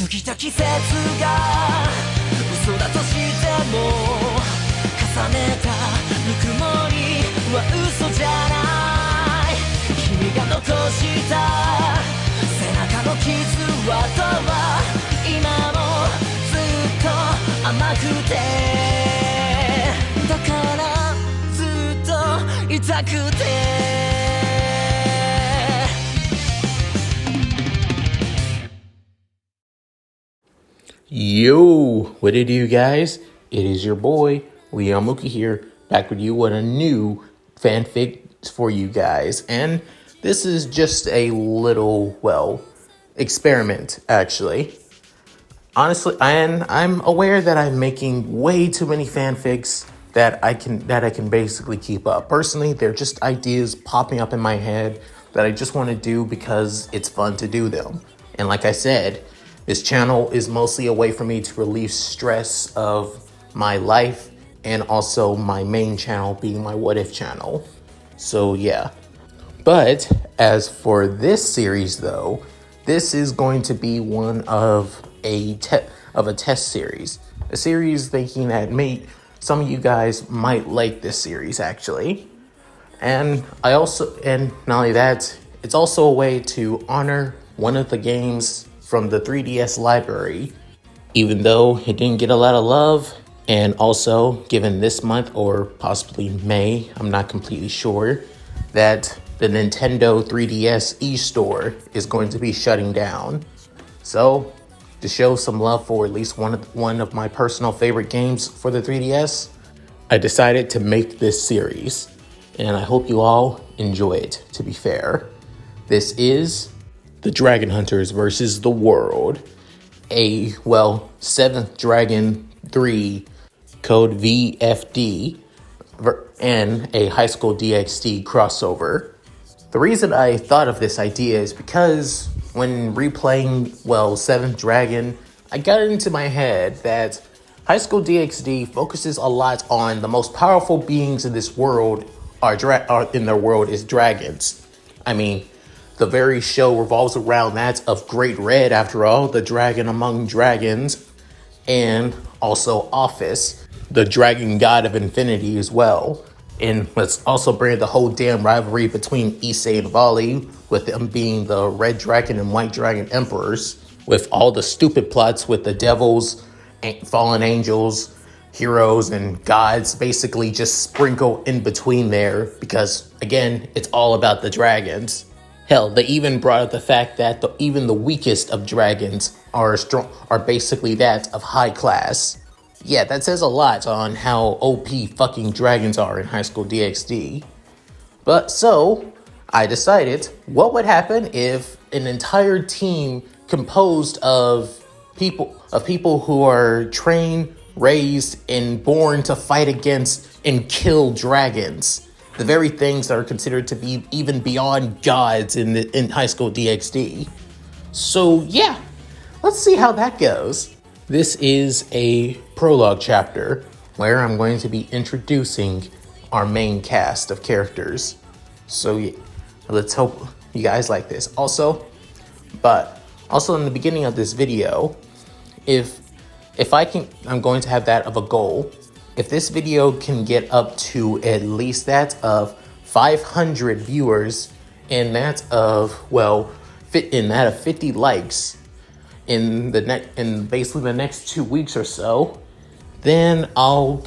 過ぎた季節が嘘だとしても重ねたぬくもりは嘘じゃない君が残した背中の傷跡は今もずっと甘くてだからずっと痛くてYo, what it do, guys? It is your boy, Leon Mookie here, back with you with a new fanfic for you guys. And this is just a little, experiment, actually. Honestly, and I'm aware that I'm making way too many fanfics that I can basically keep up. Personally, they're just ideas popping up in my head that I just want to do because it's fun to do them. And like I said, this channel is mostly a way for me to relieve stress of my life and also my main channel being my What If channel. So yeah. But as for this series though, this is going to be one of a test series. A series thinking that some of you guys might like this series actually. And not only that, it's also a way to honor one of the games from the 3DS library, even though it didn't get a lot of love. And also, given this month or possibly May, I'm not completely sure, that the Nintendo 3DS eStore is going to be shutting down. So, to show some love for at least one of my personal favorite games for the 3DS, I decided to make this series. And I hope you all enjoy it, to be fair. This is the Dragon Hunters versus the World, a 7th Dragon 3 code VFD and a Highschool DxD crossover. The reason I thought of this idea is because when replaying 7th Dragon, I got into my head that Highschool DxD focuses a lot on the most powerful beings in this world in their world is dragons. I mean, the very show revolves around that of Great Red, after all, the dragon among dragons, and also Office, the dragon god of infinity as well. And let's also bring the whole damn rivalry between Issei and Vali, with them being the red dragon and white dragon emperors, with all the stupid plots with the devils, fallen angels, heroes, and gods basically just sprinkle in between there because, again, it's all about the dragons. Hell, they even brought up the fact that even the weakest of dragons are basically that of high class. Yeah, that says a lot on how OP fucking dragons are in Highschool DxD. But so, I decided, what would happen if an entire team composed of people who are trained, raised, and born to fight against and kill dragons? The very things that are considered to be even beyond gods in Highschool DxD. So yeah, let's see how that goes. This is a prologue chapter where I'm going to be introducing our main cast of characters. So yeah, let's hope you guys like this. Also in the beginning of this video, if I'm going to have that of a goal. If this video can get up to at least that of 500 viewers and that of 50 likes in basically the next 2 weeks or so, then I'll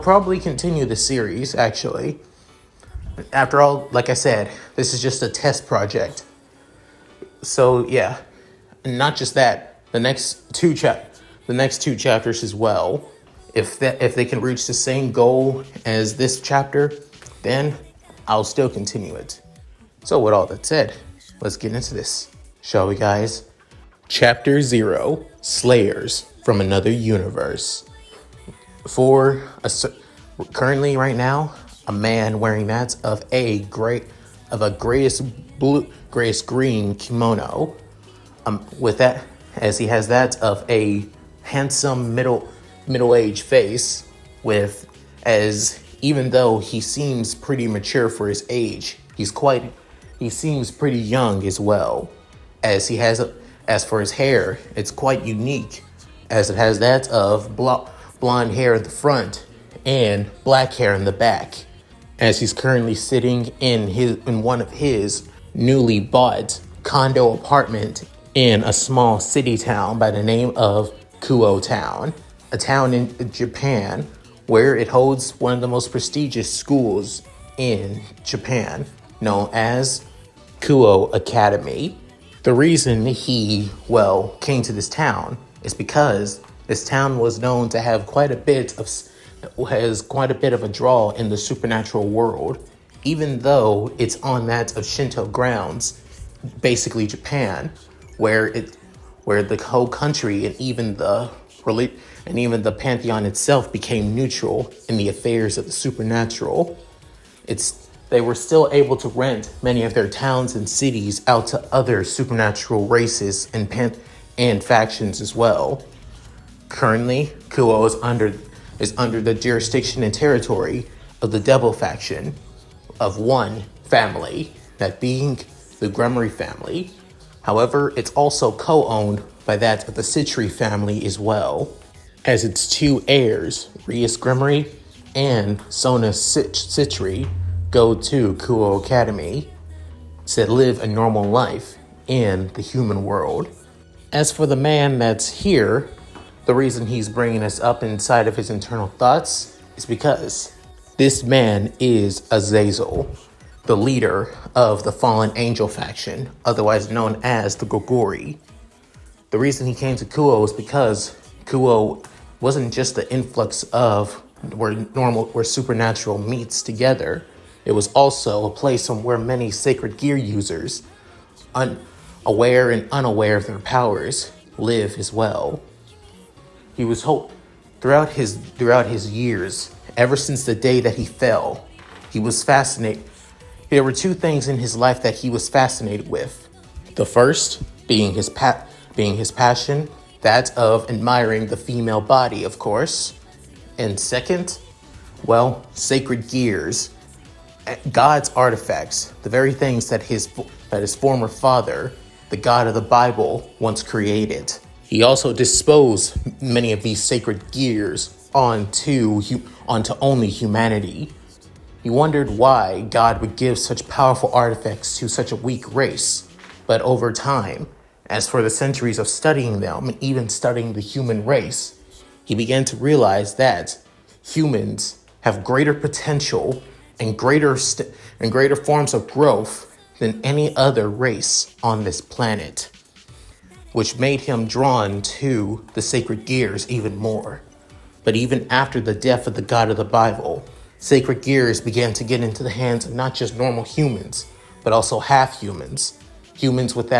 probably continue the series. Actually, after all, like I said, this is just a test project. So yeah, and not just that, the next two chapters as well. If they can reach the same goal as this chapter, then I'll still continue it. So with all that said, let's get into this, shall we, guys? Chapter 0, Slayers from Another Universe. Currently right now, a man wearing that of a grayish green kimono. With that, as he has that of a handsome middle-aged face, even though he seems pretty mature for his age, he seems pretty young as well, as he has As for his hair, it's quite unique, as it has that of blonde hair in the front and black hair in the back, as he's currently sitting in one of his newly bought condo apartment in a small city town by the name of Kuo Town, a town in Japan where it holds one of the most prestigious schools in Japan, known as Kuo Academy. The reason he, came to this town is because this town was known to have quite a bit of a draw in the supernatural world, even though it's on that of Shinto grounds, basically Japan, where the whole country and even the pantheon itself became neutral in the affairs of the supernatural. They were still able to rent many of their towns and cities out to other supernatural races and factions as well. Currently, Kuo is under the jurisdiction and territory of the Devil faction of one family, that being the Grummery family. However, it's also co-owned by that of the Citri family as well, as its two heirs, Rias Grummery and Sona Citri, go to Kuo Academy to live a normal life in the human world. As for the man that's here, the reason he's bringing us up inside of his internal thoughts is because this man is Azazel, the leader of the Fallen Angel faction, otherwise known as the Gogori. The reason he came to Kuo is because Kuo wasn't just the influx of where supernatural meets together. It was also a place where many sacred gear users, aware and unaware of their powers, live as well. He was throughout his years, ever since the day that he fell, he was fascinated. There were two things in his life that he was fascinated with. The first being his passion, that of admiring the female body, of course. And second, sacred gears, God's artifacts, the very things that his former father, the God of the Bible, once created. He also disposed many of these sacred gears onto only humanity. He wondered why God would give such powerful artifacts to such a weak race. But over time, as for the centuries of studying them, even studying the human race, he began to realize that humans have greater potential and greater forms of growth than any other race on this planet, which made him drawn to the sacred gears even more. But even after the death of the God of the Bible, sacred gears began to get into the hands of not just normal humans, but also half-humans. Humans with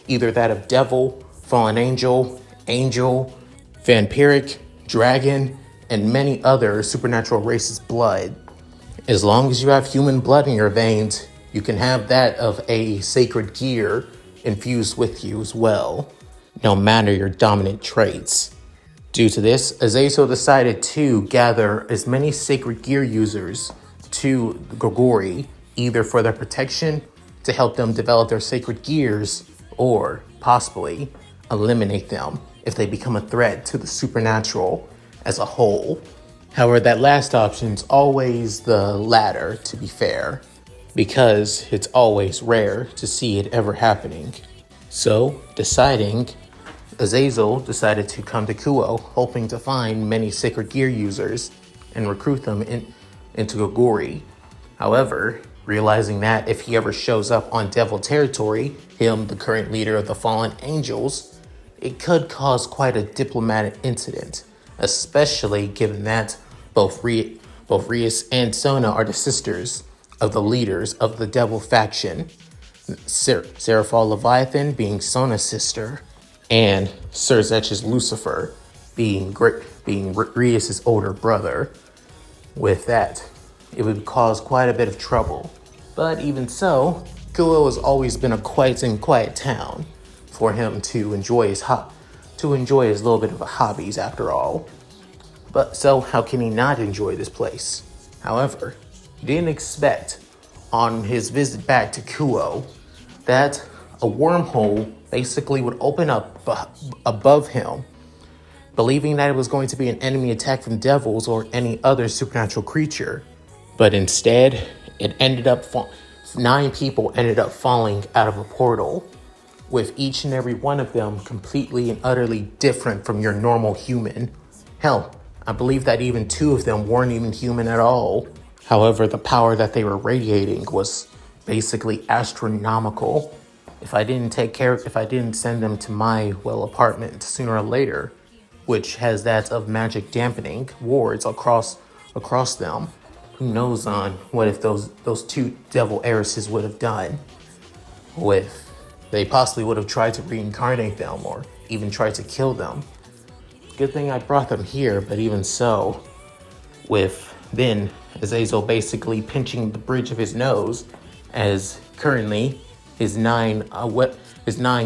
either that of devil, fallen angel, vampiric, dragon, and many other supernatural races' blood. As long as you have human blood in your veins, you can have that of a sacred gear infused with you as well, no matter your dominant traits. Due to this, Azazel decided to gather as many sacred gear users to the Gogori, either for their protection, to help them develop their sacred gears, or possibly eliminate them if they become a threat to the supernatural as a whole. However, that last option is always the latter, to be fair, because it's always rare to see it ever happening. So, Azazel decided to come to Kuo, hoping to find many sacred gear users and recruit them into Gogori. However, realizing that if he ever shows up on Devil territory, him, the current leader of the Fallen Angels, it could cause quite a diplomatic incident, especially given that both Rias and Sona are the sisters of the leaders of the Devil faction, Seraphal Leviathan being Sona's sister, and Serzech's Lucifer being Rias' older brother. With that, it would cause quite a bit of trouble. But even so, Kuo has always been a quiet town for him to enjoy his little bit of a hobbies after all. But so how can he not enjoy this place? However, he didn't expect on his visit back to Kuo that a wormhole basically would open up above him, believing that it was going to be an enemy attack from devils or any other supernatural creature. But instead, it ended up 9 people ended up falling out of a portal, with each and every one of them completely and utterly different from your normal human. Hell, I believe that even 2 of them weren't even human at all. However, the power that they were radiating was basically astronomical. If I didn't send them to my, apartment sooner or later, which has that of magic dampening wards across them, who knows on what if those 2 devil heiresses would have done. With they possibly would have tried to reincarnate them or even tried to kill them. Good thing I brought them here, but even so, with then Azazel basically pinching the bridge of his nose, as currently his 9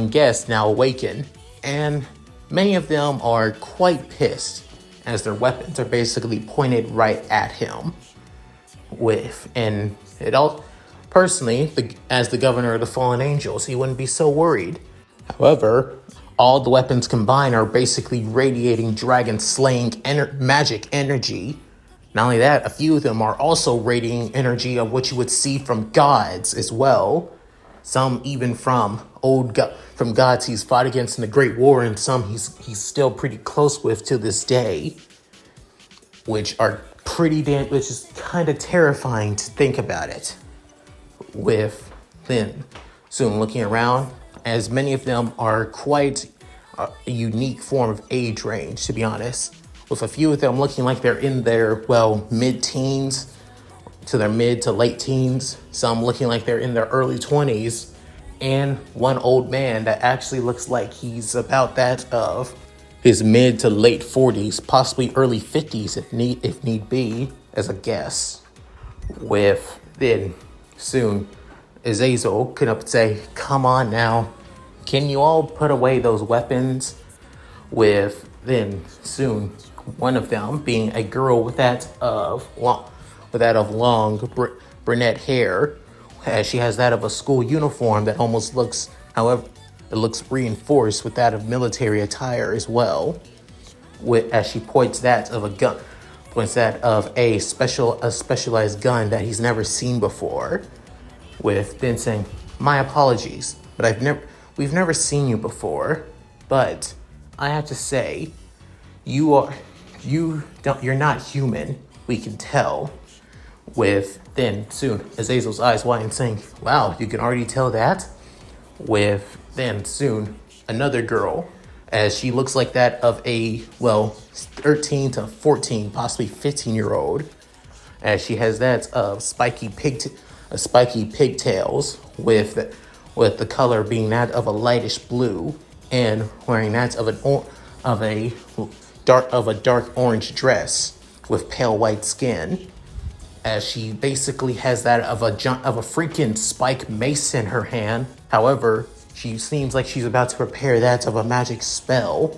guests now awaken, and many of them are quite pissed as their weapons are basically pointed right at him. And it all personally, as the governor of the fallen angels, he wouldn't be so worried. However, all the weapons combined are basically radiating dragon slaying magic energy. Not only that, a few of them are also radiating energy of what you would see from gods as well. Some even from from gods he's fought against in the Great War, and some he's still pretty close with to this day, which is kind of terrifying to think about it. With then soon looking around, as many of them are quite a unique form of age range, to be honest, with a few of them looking like they're in their mid-teens to their mid to late teens, some looking like they're in their early 20s, and one old man that actually looks like he's about that of his mid to late 40s, possibly early 50s if need be, as a guess. With then soon Azazel could up and say, "Come on now, can you all put away those weapons?" With then soon one of them being a girl with that of long brunette hair, as she has that of a school uniform that almost looks, however, it looks reinforced with that of military attire as well. As she points that of a specialized gun that he's never seen before. With then saying, "My apologies, but we've never seen you before, but I have to say, you're not human. We can tell." With then soon Azazel's eyes wide and saying, "Wow, you can already tell that?" With then soon another girl, as she looks like that of a 13 to 14, possibly 15-year-old, as she has that of spiky pigtails with the color being that of a lightish blue, and wearing that of a dark orange dress with pale white skin, as she basically has that of a freaking spike mace in her hand. However, she seems like she's about to prepare that of a magic spell.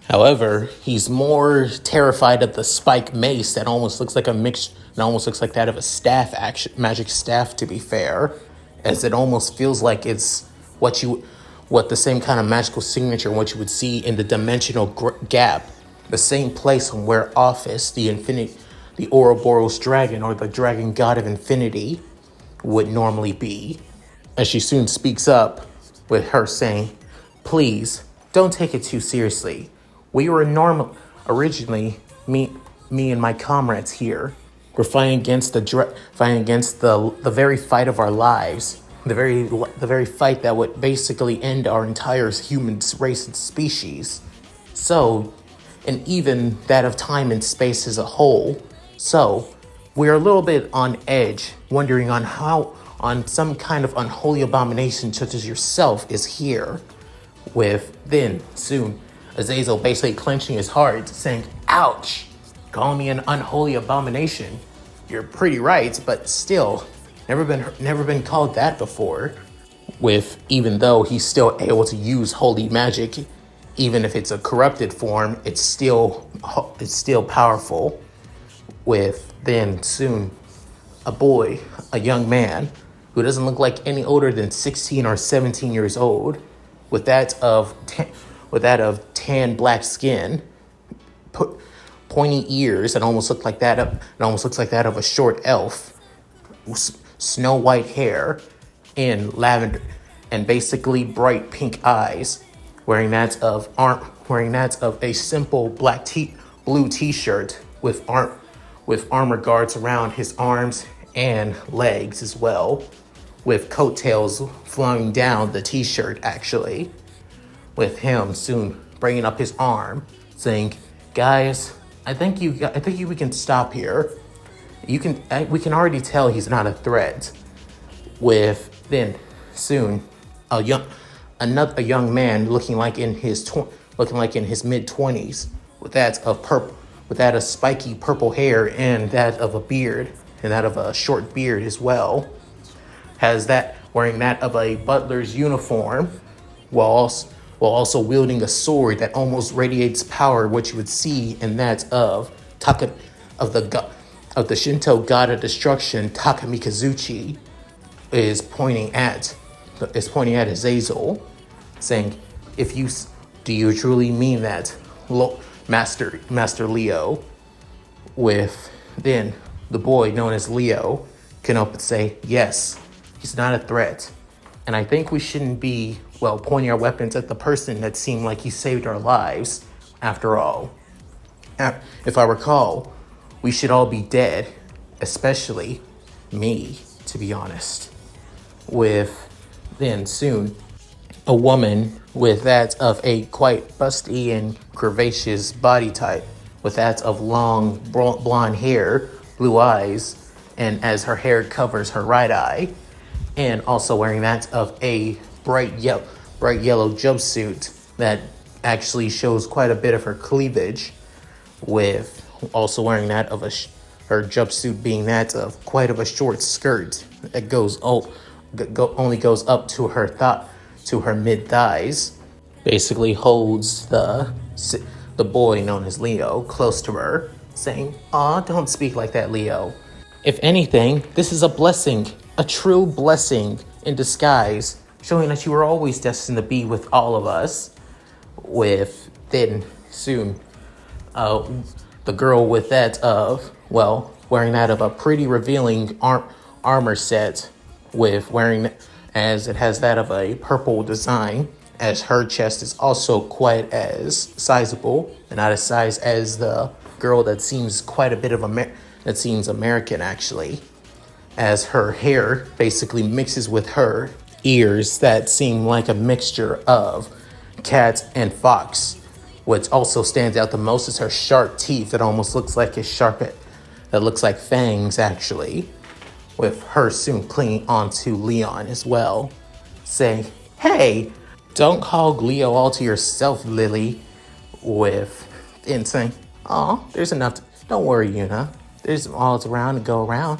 However, he's more terrified of the spike mace that almost looks like that of a magic staff, to be fair, as it almost feels like it's what the same kind of magical signature what you would see in the dimensional gap, the same place where Office, the Ouroboros dragon, or the dragon god of infinity, would normally be. As she soon speaks up with her saying, "Please, don't take it too seriously. We were originally, me and my comrades here, we're fighting against the very fight of our lives, the very fight that would basically end our entire human race and species. So, and even that of time and space as a whole. So, we're a little bit on edge, wondering on some kind of unholy abomination such as yourself is here." With then soon Azazel basically clenching his heart, saying, "Ouch, calling me an unholy abomination. You're pretty right, but still, never been called that before." With even though he's still able to use holy magic, even if it's a corrupted form, it's still powerful. With then soon a young man who doesn't look like any older than 16 or 17 years old, with that of tan black skin, pointy ears that almost look like that of a short elf, snow white hair, and lavender, and basically bright pink eyes, wearing that of a simple blue t-shirt with armor guards around his arms and legs as well, with coattails flowing down the t-shirt actually, with him soon bringing up his arm, saying, "Guys, I think we can stop here. We can already tell he's not a threat." With then soon a young man looking like in his mid-20s, with that of spiky purple hair and that of a beard, and that of a short beard as well, wearing that of a butler's uniform, while also wielding a sword that almost radiates power, which you would see in that of the Shinto god of destruction, Takamikazuchi, is pointing at Azazel, saying, do you truly mean that, Master Leo?" With then the boy known as Leo can up and say, "Yes, he's not a threat. And I think we shouldn't be, pointing our weapons at the person that seemed like he saved our lives. After all, if I recall, we should all be dead, especially me, to be honest." With then soon a woman with that of a quite busty and curvaceous body type, with that of long blonde hair, blue eyes, and as her hair covers her right eye, and also wearing that of a bright yellow jumpsuit that actually shows quite a bit of her cleavage, with also wearing that of her jumpsuit being that of quite of a short skirt that only goes up to her mid thighs, basically holds the boy known as Leo close to her, saying, "Aw, don't speak like that, Leo. If anything, this is a blessing, a true blessing in disguise, showing that you were always destined to be with all of us." With then soon the girl with that of, wearing that of a pretty revealing armor set, with wearing, as it has that of a purple design, as her chest is also quite as sizable, and not as size as the girl that seems quite a bit of that seems American actually, as her hair basically mixes with her ears that seem like a mixture of cat and fox. What also stands out the most is her sharp teeth that almost looks like that looks like fangs actually, with her soon clinging onto Leon as well, saying, "Hey, don't hog Leo all to yourself, Lily." And saying, "Aw, there's enough, don't worry, Yuna. There's all around to go around."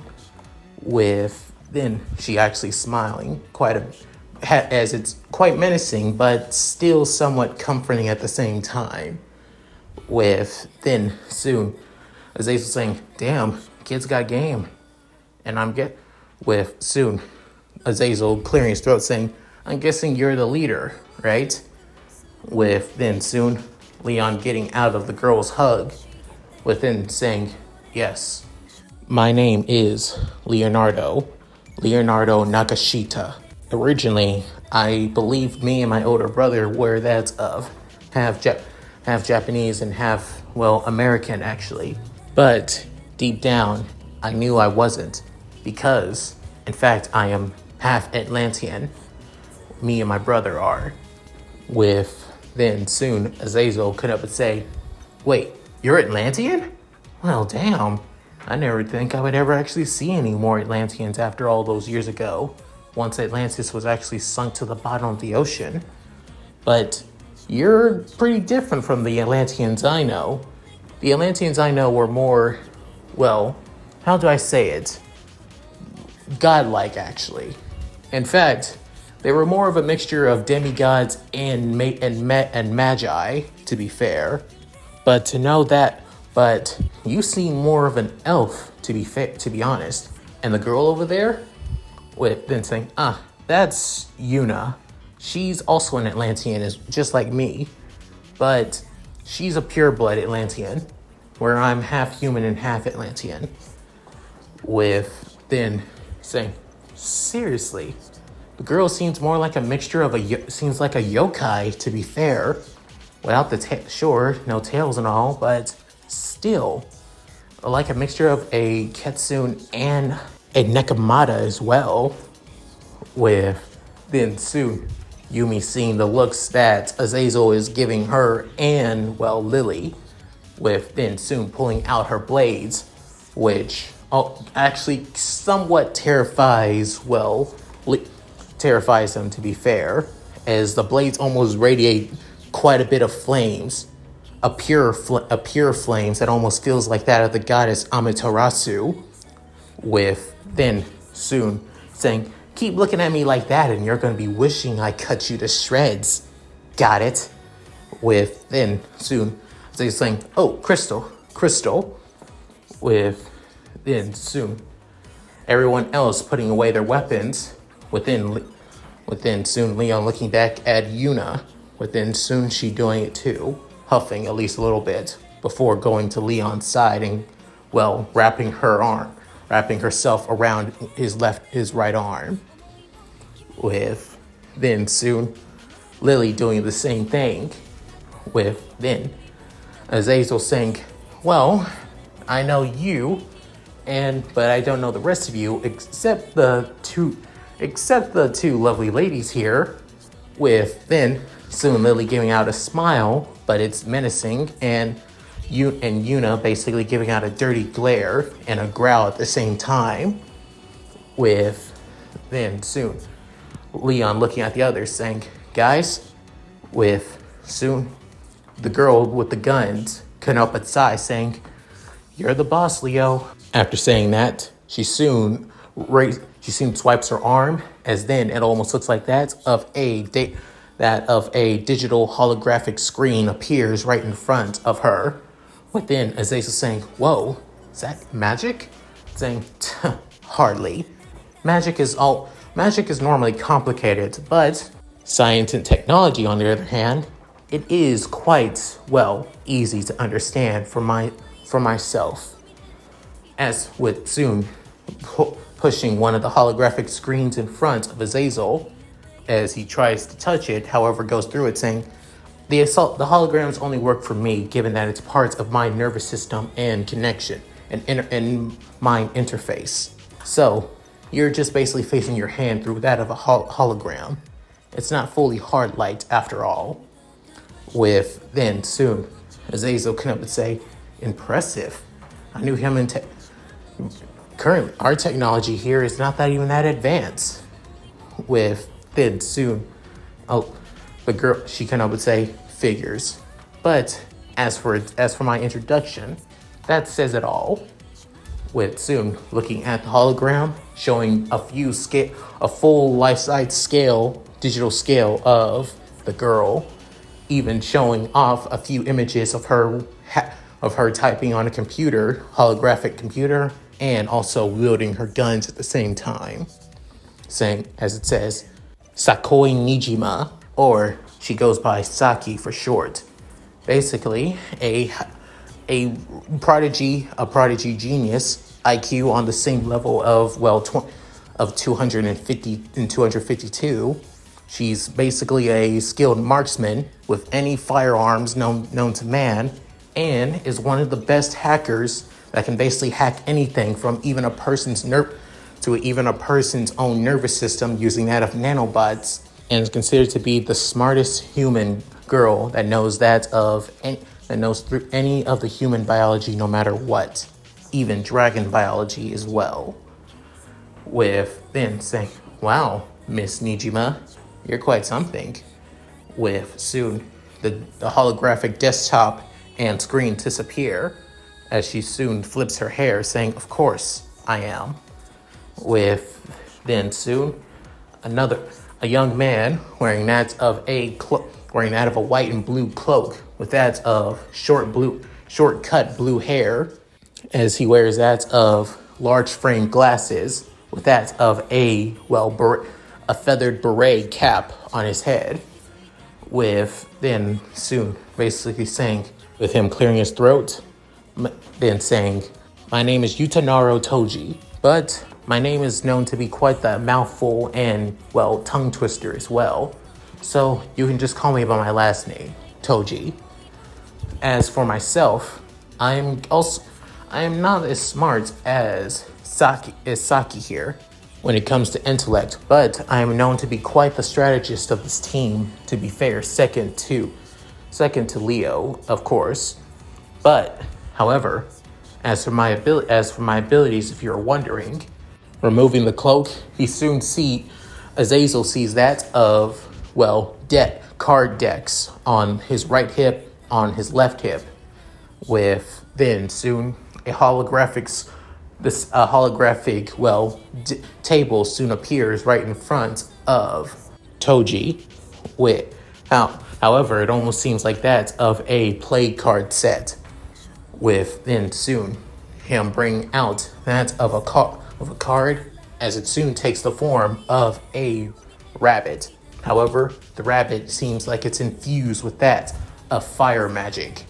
With then she actually smiling as it's quite menacing, but still somewhat comforting at the same time. With then soon Azazel saying, "Damn, kid's got game." And with soon Azazel clearing his throat, saying, "I'm guessing you're the leader, right?" With then soon Leon getting out of the girl's hug, with then saying, "Yes, my name is Leonardo Nakashita. Originally, I believe me and my older brother were that of half Japanese and half, American actually. But deep down, I knew I wasn't, because, in fact, I am half Atlantean. Me and my brother are." With then soon Azazel could up and say, "Wait, you're Atlantean? Well, damn. I never think I would ever actually see any more Atlanteans after all those years ago, once Atlantis was actually sunk to the bottom of the ocean. But you're pretty different from the Atlanteans I know. The Atlanteans I know were more, how do I say it? Godlike, actually. In fact, they were more of a mixture of demigods and magi, to be fair. But you seem more of an elf, to be honest. And the girl over there," with then saying, "That's Yuna. she's also an Atlantean, just like me, but she's a pure-blood Atlantean, where I'm half human and half Atlantean. With then saying, seriously, the girl seems more like a mixture of seems like a yokai, to be fair, without the sure, no tails and all, but still, like a mixture of a Kitsune and a Nekomata as well. With then soon Yumi seeing the looks that Azazel is giving her and, well, Lily, with then soon pulling out her blades, which actually somewhat terrifies them, to be fair, as the blades almost radiate quite a bit of flames, a pure flames that almost feels like that of the goddess Amaterasu, with then soon saying, keep looking at me like that and you're going to be wishing I cut you to shreds. Got it? With then soon saying, oh, Crystal. With then soon everyone else putting away their weapons. Within soon Leon looking back at Yuna. Within soon she doing it too, huffing at least a little bit before going to Leon's side and, well, wrapping herself around his right arm. With then soon Lily doing the same thing. With then Azazel saying, well, I know you, but I don't know the rest of you except the two lovely ladies here. With then soon Lily giving out a smile, but it's menacing, and Yuna basically giving out a dirty glare and a growl at the same time. With then soon Leon looking at the others saying, guys, with soon the girl with the guns couldn't help but sigh, saying, you're the boss, Leo. After saying that, she soon swipes her arm, as then it almost looks like that of a digital holographic screen appears right in front of her. Within Azazel saying, whoa, is that magic? Saying, hardly. Magic is normally complicated, but science and technology, on the other hand, it is quite, well, easy to understand for myself. As with soon pushing one of the holographic screens in front of Azazel, as he tries to touch it, however goes through it, saying, the holograms only work for me, given that it's parts of my nervous system and connection and mind interface. So you're just basically facing your hand through that of a hologram. It's not fully hard light after all. With then soon Azazel come up and say, impressive. I knew him currently our technology here is not that even that advanced. With then soon, the girl, she kind of would say, figures. But as for my introduction, that says it all. With soon looking at the hologram, showing a full life-size scale, digital scale of the girl, even showing off a few images of her typing on a computer, holographic computer, and also wielding her guns at the same time. Saying, as it says, Sakoi Nijima, or she goes by Saki for short. Basically, a prodigy genius, IQ on the same level of 250 and 252. She's basically a skilled marksman with any firearms known to man, and is one of the best hackers that can basically hack anything from even a person's own nervous system using that of nanobots, and is considered to be the smartest human girl that knows through any of the human biology, no matter what, even dragon biology as well. With then saying, wow, Miss Nijima, you're quite something. With soon the holographic desktop and screen disappear, as she soon flips her hair, saying, of course I am. With then soon a young man wearing that of a white and blue cloak with that of short cut blue hair, as he wears that of large frame glasses with that of a a feathered beret cap on his head, with then soon basically saying, with him clearing his throat, then saying, "My name is Yutanaro Toji, but my name is known to be quite the mouthful and, well, tongue twister as well. So you can just call me by my last name, Toji. As for myself, I am not as smart as Saki here when it comes to intellect, but I am known to be quite the strategist of this team, to be fair, second to Leo, of course. But, however, as for my abilities, if you're wondering, removing the cloak, Azazel sees that of, well, card decks on his right hip, on his left hip, with then soon a holographic, table soon appears right in front of Toji. However, it almost seems like that of a play card set, with then soon him bringing out that of a card, as it soon takes the form of a rabbit. However, the rabbit seems like it's infused with that of fire magic,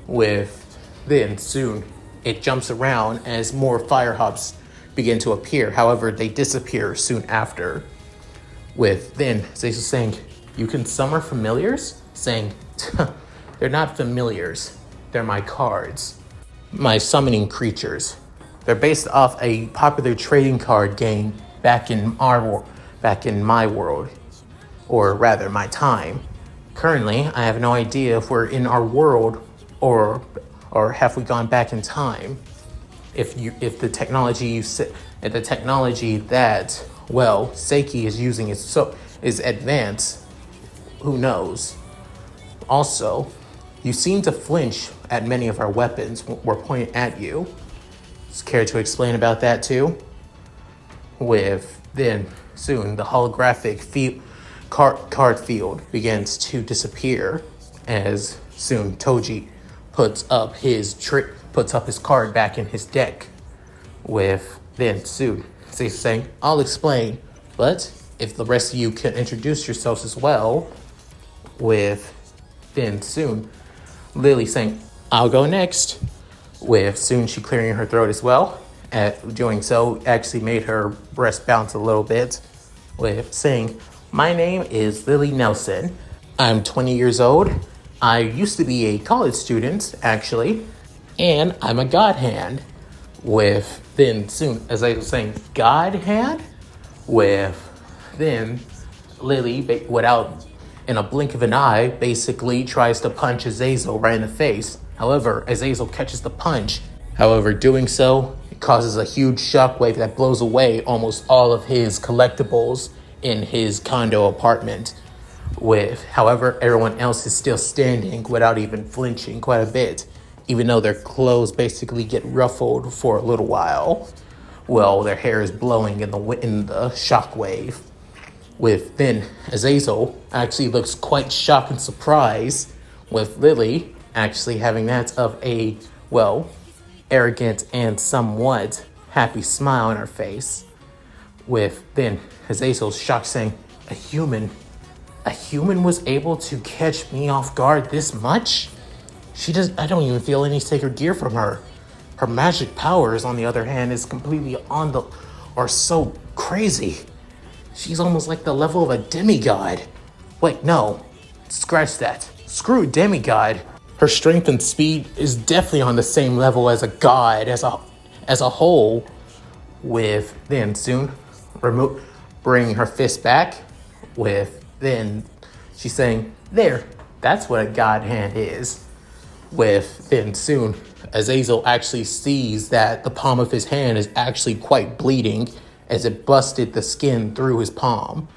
with then soon it jumps around as more fire hubs begin to appear. However, they disappear soon after, with then Zazel saying, "You can summon familiars?" Saying, "They're not familiars, they're my cards, my summoning creatures. They're based off a popular trading card game back in my world, or rather my time. Currently, I have no idea if we're in our world or have we gone back in time. If the technology that, well, Seiki is using is advanced, who knows? Also, you seem to flinch at many of our weapons were pointed at you. Care to explain about that too?" With then soon the holographic card field begins to disappear, as soon Toji puts up his card back in his deck, with then soon saying, "I'll explain, but if the rest of you can introduce yourselves as well," with then soon Lily saying, "I'll go next," with soon she clearing her throat as well. Doing so actually made her breast bounce a little bit, with saying, "My name is Lily Nelson. I'm 20 years old. I used to be a college student, actually, and I'm a god hand." With then soon, as I was saying, "God hand?" With then Lily, without in a blink of an eye, basically tries to punch Azazel right in the face. However, Azazel catches the punch. However, doing so, it causes a huge shockwave that blows away almost all of his collectibles in his condo apartment. However, everyone else is still standing without even flinching quite a bit, even though their clothes basically get ruffled for a little while. Well, their hair is blowing in the shockwave. With then Azazel actually looks quite shocked and surprised, with Lily actually having that of a, well, arrogant and somewhat happy smile on her face. With then Azazel's shocked saying, a human was able to catch me off guard this much? I don't even feel any sacred gear from her. Her magic powers, on the other hand, is completely are so crazy. She's almost like the level of a demigod. Wait, no, scratch that. Screw demigod. Her strength and speed is definitely on the same level as a god as a whole. With then soon bringing her fist back, with then she's saying, "There, that's what a god hand is." With then soon Azazel actually sees that the palm of his hand is actually quite bleeding, as it busted the skin through his palm,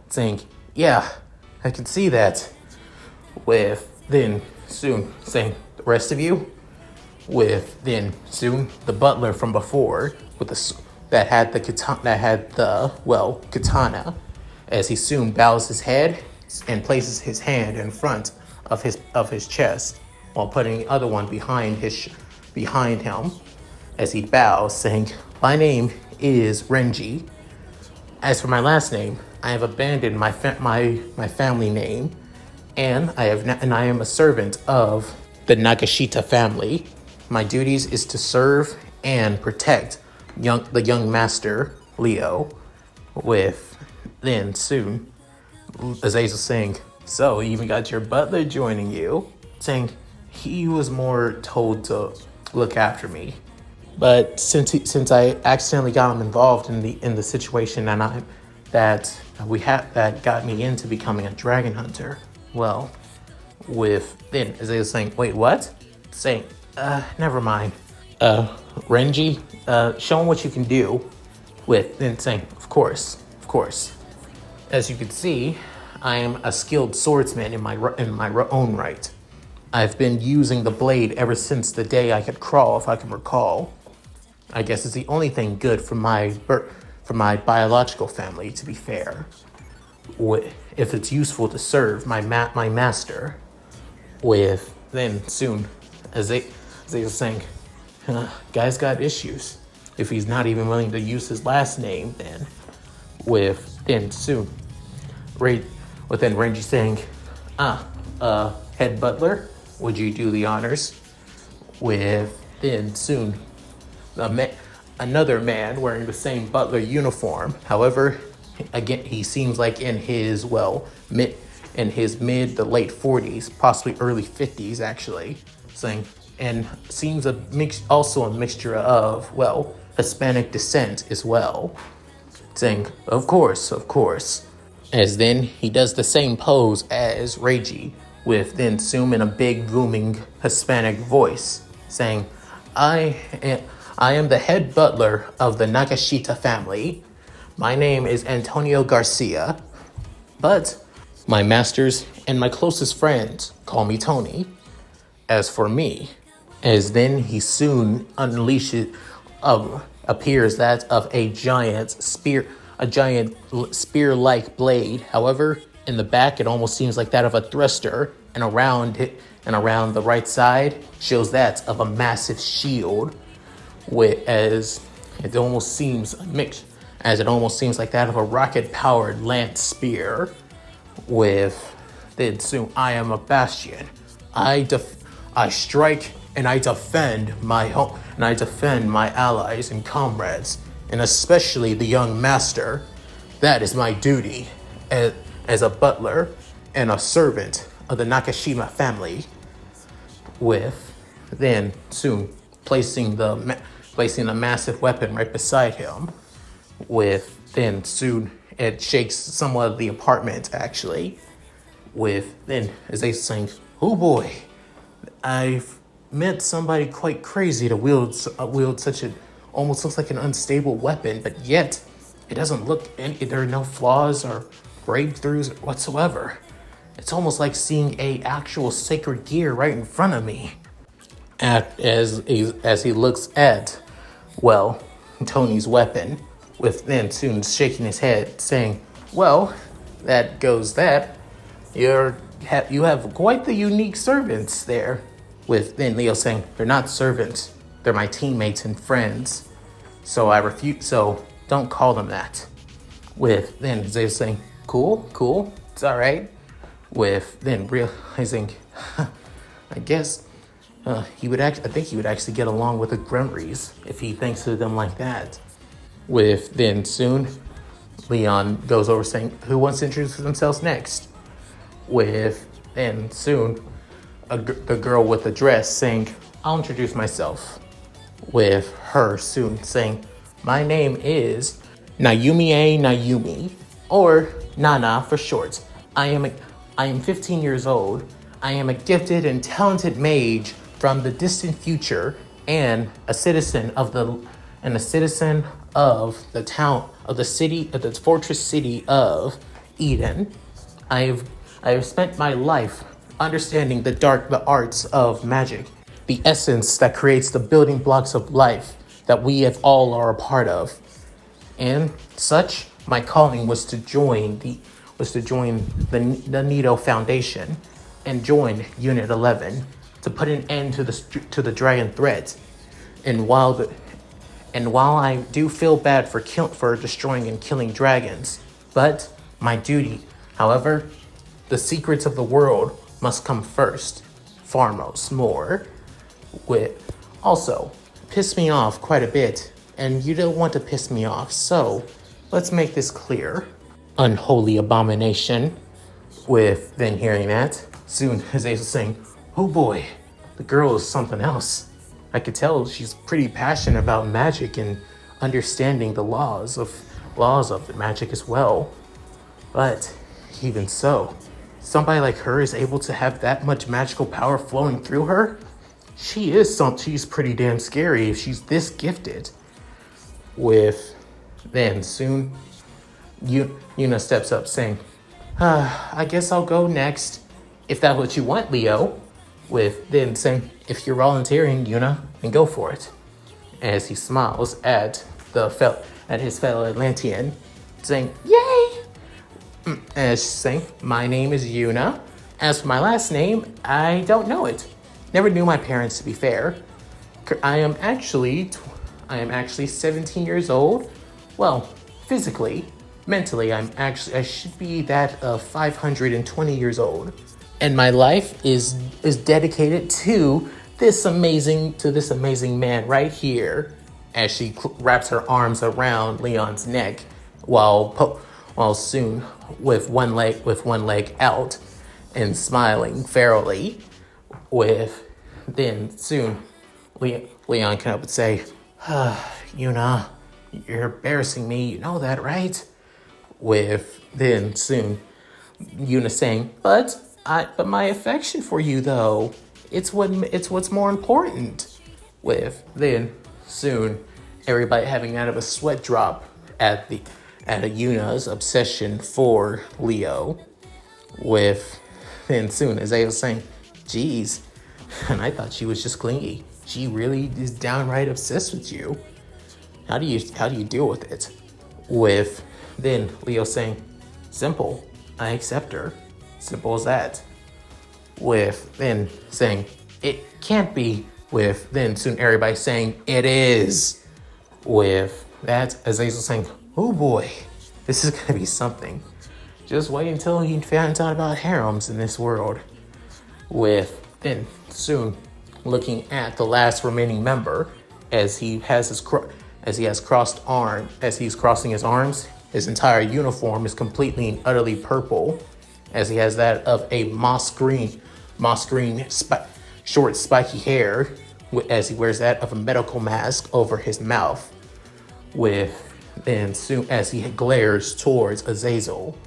saying, "Yeah, I can see that." With then soon saying, "The rest of you?" With then soon the butler from before, that had the katana, as he soon bows his head and places his hand in front of his chest, while putting the other one behind him, as he bows, saying, "My name is Renji. As for my last name, I have abandoned my family name, and I am a servant of the Nagashita family. My duties is to serve and protect the young master Leo. With then soon, Azazel saying, "So you even got your butler joining you?" Saying he was more told to look after me, but since I accidentally got him involved in the situation that got me into becoming a dragon hunter. Well, with then Azazel saying, "Wait, what?" Saying, never mind. Renji, show him what you can do." With then saying, "Of course, of course." As you can see, I am a skilled swordsman in my own right. I've been using the blade ever since the day I could crawl, if I can recall. I guess it's the only thing good for my biological family, to be fair. If it's useful to serve my master. With then soon, as they were saying, guy's got issues. If he's not even willing to use his last name, then then soon, within Renji saying, head butler, would you do the honors? Then soon, another man wearing the same butler uniform. However, again, he seems like in his mid to late 40s, possibly early 50s, actually, saying, and seems also a mixture of, Hispanic descent as well, saying, of course. As then he does the same pose as Reiji, with then Sum in a big booming Hispanic voice, saying, I am the head butler of the Nagashita family. My name is Antonio Garcia, but my masters and my closest friends call me Tony. As for me, as then he soon appears that of a giant spear-like blade. However, in the back, it almost seems like that of a thruster, and around the right side shows that of a massive shield, as it almost seems like that of a rocket-powered lance spear. With then soon, I am a bastion. I strike and I defend my home, and I defend my allies and comrades, and especially the young master. That is my duty as a butler and a servant of the Nakashima family. With then soon placing the massive weapon right beside him. With then soon it shakes somewhat of the apartment, actually. With then as they saying, "Oh boy, I've met somebody quite crazy to wield such an almost looks like an unstable weapon, but yet it doesn't look there are no flaws or breakthroughs whatsoever. It's almost like seeing a actual sacred gear right in front of me." As he looks at Tony's weapon, with then soon shaking his head, saying, "Well, that goes that. You have quite the unique servants there." With then Leo saying, "They're not servants. They're my teammates and friends. So I refuse. So don't call them that." With then Zay saying, "Cool, it's all right." With then realizing, I guess I think he would actually get along with the Grumries if he thinks of them like that. With then soon, Leon goes over saying, "Who wants to introduce themselves next?" With then soon, the girl with the dress saying, "I'll introduce myself." With her soon saying, "My name is Nayumi, or Nana for short. I am 15 years old. I am a gifted and talented mage from the distant future, and a citizen of the fortress city of Eden. I have spent my life understanding the arts of magic, the essence that creates the building blocks of life that we have all are a part of. And such, my calling was to join the Nido Foundation and join Unit 11 to put an end to the dragon threat. And while I do feel bad for destroying and killing dragons, but my duty. However, the secrets of the world must come first, foremost, more. With also, piss me off quite a bit, and you don't want to piss me off, so let's make this clear. Unholy abomination. With then hearing that, soon as Ace was saying, oh boy, the girl is something else. I could tell she's pretty passionate about magic and understanding the laws of the magic as well. But even so, somebody like her is able to have that much magical power flowing through her? She's pretty damn scary if she's this gifted. With then soon, Yuna steps up saying, I guess I'll go next. If that's what you want, Leo. With then saying, if you're volunteering, Yuna, then go for it. As he smiles at his fellow Atlantean, saying, yay! As saying, my name is Yuna. As for my last name, I don't know it. Never knew my parents, to be fair. I am actually 17 years old. Well, physically. Mentally, I should be that of 520 years old. And my life is dedicated to this amazing man right here. As she wraps her arms around Leon's neck, while soon with one leg out and smiling ferally. With then soon, Leon can up and say, Yuna, you're embarrassing me. You know that, right? With then soon, Yuna saying, but my affection for you though, it's what's more important. With then soon, everybody having out of a sweat drop at Yuna's obsession for Leo. With then soon, as I was saying, geez, and I thought she was just clingy. She really is downright obsessed with you. How do you deal with it? With then Leo saying, simple, I accept her. Simple as that. With then saying, it can't be. With then soon everybody saying, it is. With that, as Ace was saying, oh boy, this is gonna be something. Just wait until he finds out about harems in this world. With then soon looking at the last remaining member as he's crossing his arms, his entire uniform is completely and utterly purple, as he has that of a moss green short spiky hair, as he wears that of a medical mask over his mouth. With then soon as he glares towards Azazel.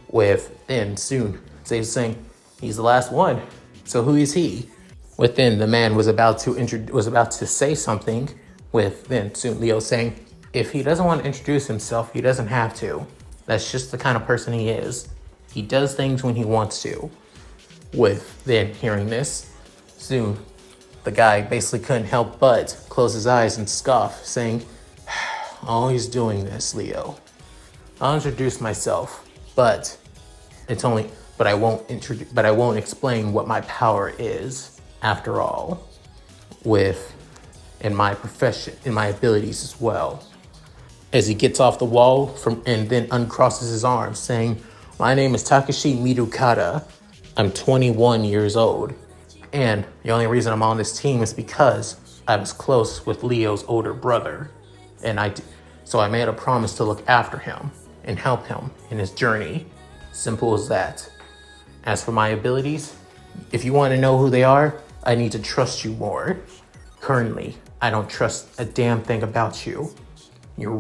With then soon Azazel saying, he's the last one. So who is he? Within the man was about to say something. With then soon Leo saying, if he doesn't want to introduce himself, he doesn't have to. That's just the kind of person he is. He does things when he wants to. With then hearing this, soon the guy basically couldn't help but close his eyes and scoff, saying, always doing this, Leo. I'll introduce myself, but I won't explain what my power is, after all. In my profession, in my abilities as well. As he gets off the wall and then uncrosses his arms, saying, my name is Takashi Midukata. I'm 21 years old. And the only reason I'm on this team is because I was close with Leo's older brother. So I made a promise to look after him and help him in his journey. Simple as that. As for my abilities, if you want to know who they are, I need to trust you more. Currently, I don't trust a damn thing about you. You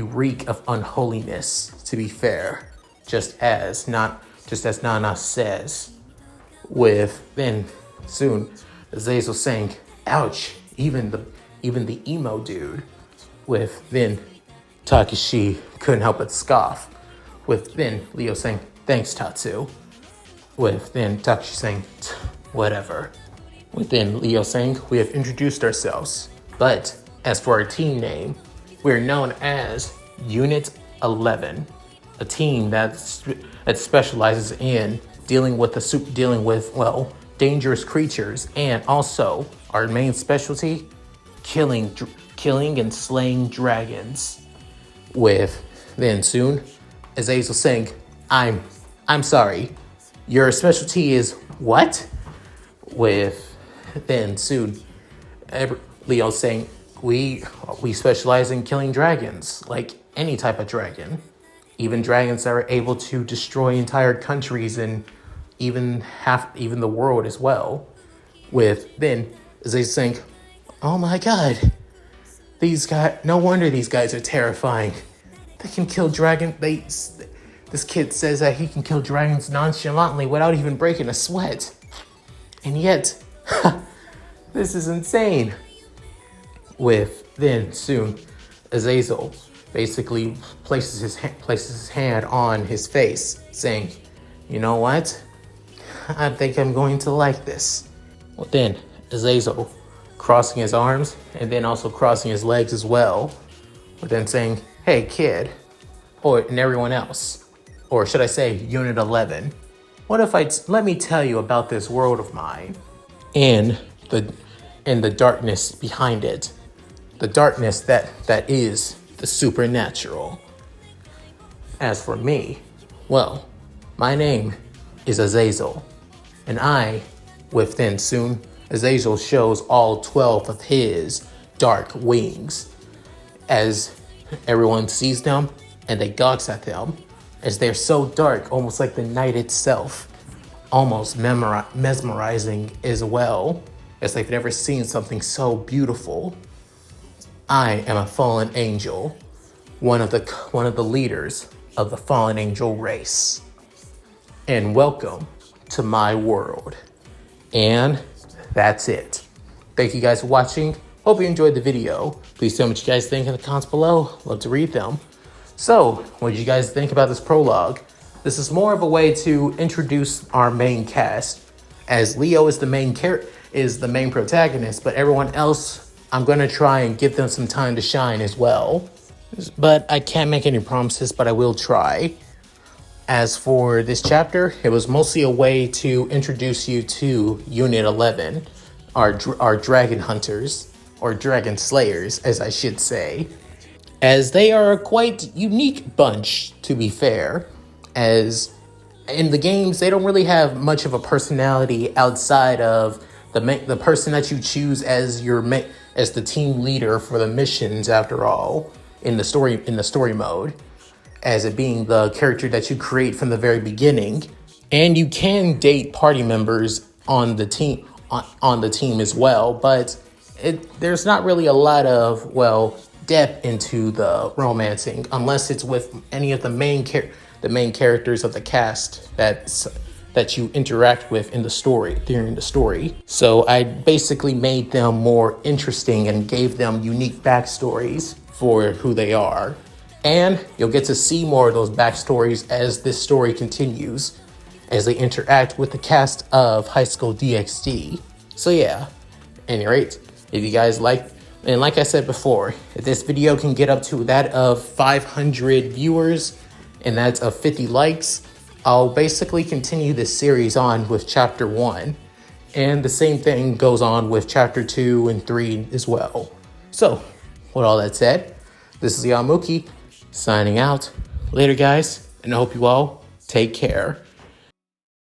reek of unholiness, to be fair. Just as Nana says. With then soon Azazel saying, ouch, even the emo dude. With then Takashi couldn't help but scoff. With then Leo saying, thanks, Tatsu. With then Takashi saying, whatever. With then Leo saying, we have introduced ourselves. But as for our team name, we're known as Unit 11, a team that specializes in dealing with dangerous creatures, and also our main specialty, killing and slaying dragons. With then soon, Azazel saying, I'm sorry. Your specialty is what? With then soon Leo saying, we specialize in killing dragons, like any type of dragon. Even dragons that are able to destroy entire countries and even the world as well. With then Azazel saying, oh my god, these guys, no wonder these guys are terrifying. They can kill dragons. This kid says that he can kill dragons nonchalantly without even breaking a sweat. And yet, this is insane. With then soon, Azazel basically places his hand on his face, saying, you know what? I think I'm going to like this. Well then, Azazel crossing his arms and then also crossing his legs as well, but then saying, hey kid, and everyone else, or should I say Unit 11, what if let me tell you about this world of mine and the darkness behind it, the darkness that is the supernatural. As for me, well, my name is Azazel, and within soon, Azazel shows all 12 of his dark wings as everyone sees them and they gawks at them as they're so dark, almost like the night itself, almost mesmerizing as well, as they've never seen something so beautiful. I am a fallen angel, one of the leaders of the fallen angel race, and welcome to my world. And that's it. Thank you guys for watching. Hope you enjoyed the video. Please tell me what you guys think in the comments below. Love to read them. So, what did you guys think about this prologue? This is more of a way to introduce our main cast, as Leo is the main protagonist, but everyone else, I'm going to try and give them some time to shine as well. But I can't make any promises, but I will try. As for this chapter, it was mostly a way to introduce you to Unit 11, our dragon hunters, or dragon slayers, as I should say, as they are a quite unique bunch, to be fair, as in the games, they don't really have much of a personality outside of the person that you choose as as the team leader for the missions, after all, in the story mode, as it being the character that you create from the very beginning. And you can date party members on the team as well, but there's not really a lot of, depth into the romancing, unless it's with any of the main characters of the cast that you interact with in the story, during the story. So I basically made them more interesting and gave them unique backstories for who they are. And you'll get to see more of those backstories as this story continues, as they interact with the cast of Highschool DxD. So yeah, at any rate, if you guys and like I said before, if this video can get up to that of 500 viewers and that's of 50 likes, I'll basically continue this series on with chapter 1. And the same thing goes on with chapter 2 and 3 as well. So, with all that said, this is Yamuki signing out. Later, guys, and I hope you all take care.